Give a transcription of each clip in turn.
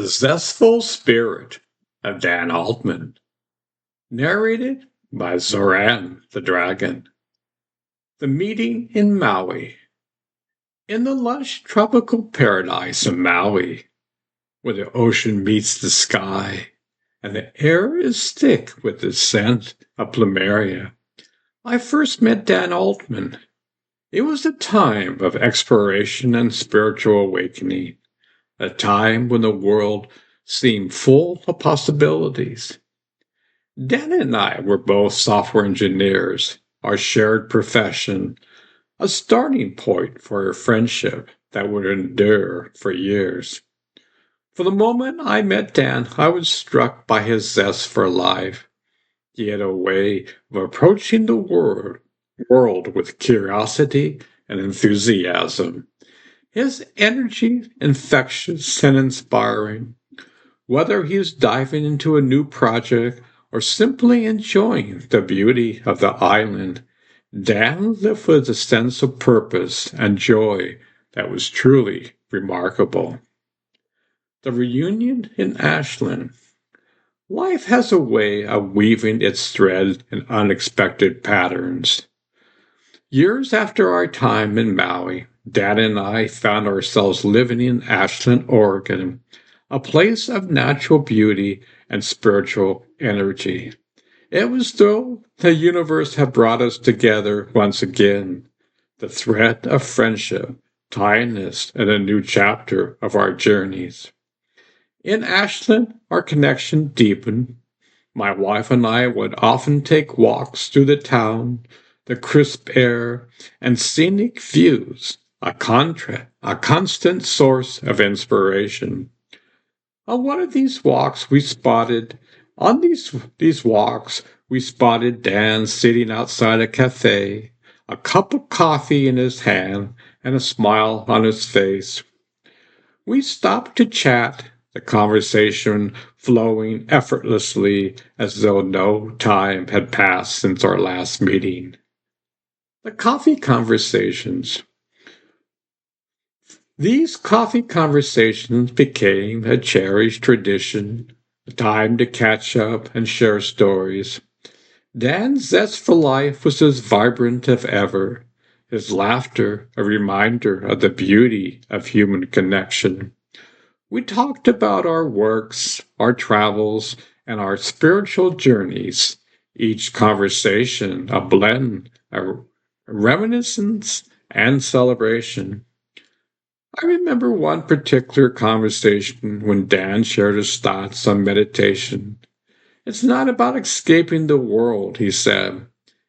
The Zestful Spirit of Dan Altman, narrated by Zoran the Dragon. The meeting in Maui. In the lush tropical paradise of Maui, where the ocean meets the sky and the air is thick with the scent of plumeria, I first met Dan Altman. It was a time of exploration and spiritual awakening, a time when the world seemed full of possibilities. Dan and I were both software engineers, our shared profession, a starting point for a friendship that would endure for years. For the moment I met Dan, I was struck by his zest for life. He had a way of approaching the world with curiosity and enthusiasm. His energy infectious and inspiring. Whether he is diving into a new project or simply enjoying the beauty of the island, Dan lived with a sense of purpose and joy that was truly remarkable. The reunion in Ashland. Life has a way of weaving its thread in unexpected patterns. Years after our time in Maui, Dad and I found ourselves living in Ashland, Oregon, a place of natural beauty and spiritual energy. It was though the universe had brought us together once again, the thread of friendship tying us in a new chapter of our journeys. In Ashland, our connection deepened. My wife and I would often take walks through the town, the crisp air and scenic views, a constant source of inspiration. On one of these walks we spotted on these walks we spotted Dan sitting outside a cafe, a cup of coffee in his hand and a smile on his face. We stopped to chat, the conversation flowing effortlessly as though no time had passed since our last meeting. The coffee conversations. These coffee conversations became a cherished tradition, a time to catch up and share stories. Dan's zest for life was as vibrant as ever, his laughter a reminder of the beauty of human connection. We talked about our works, our travels, and our spiritual journeys, each conversation a blend, a reminiscence, and celebration. I remember one particular conversation when Dan shared his thoughts on meditation. It's not about escaping the world, he said.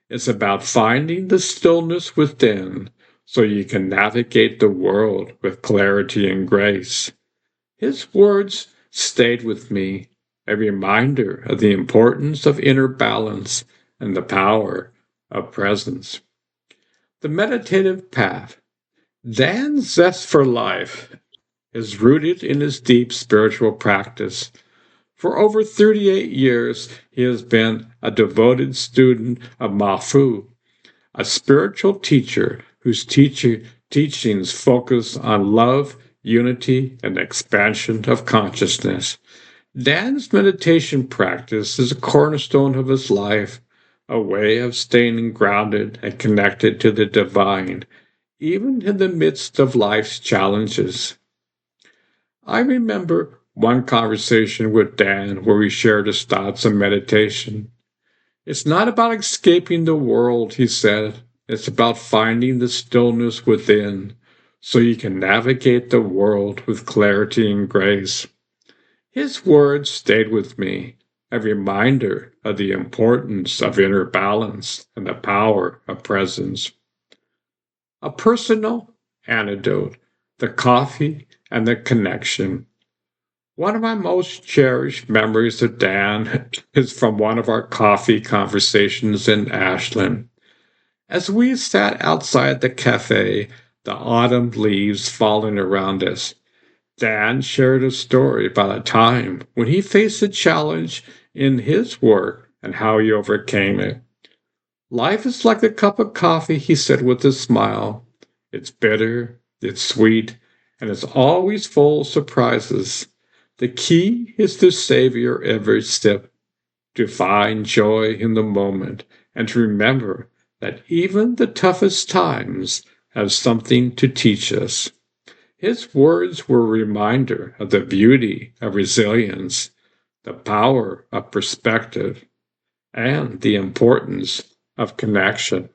It's about finding the stillness within so you can navigate the world with clarity and grace. His words stayed with me, a reminder of the importance of inner balance and the power of presence. The meditative path. Dan's zest for life is rooted in his deep spiritual practice. For over 38 years, he has been a devoted student of Mafu, a spiritual teacher whose teachings focus on love, unity, and expansion of consciousness. Dan's meditation practice is a cornerstone of his life, a way of staying grounded and connected to the divine, even in the midst of life's challenges. I remember one conversation with Dan where we shared his thoughts on meditation. It's not about escaping the world, he said. It's about finding the stillness within so you can navigate the world with clarity and grace. His words stayed with me, a reminder of the importance of inner balance and the power of presence. A personal anecdote, the coffee and the connection. One of my most cherished memories of Dan is from one of our coffee conversations in Ashland. As we sat outside the cafe, the autumn leaves falling around us, Dan shared a story about a time when he faced a challenge in his work and how he overcame it. Life is like a cup of coffee, he said with a smile. It's bitter, it's sweet, and it's always full of surprises. The key is to savor every step, to find joy in the moment, and to remember that even the toughest times have something to teach us. His words were a reminder of the beauty of resilience, the power of perspective, and the importance of connection.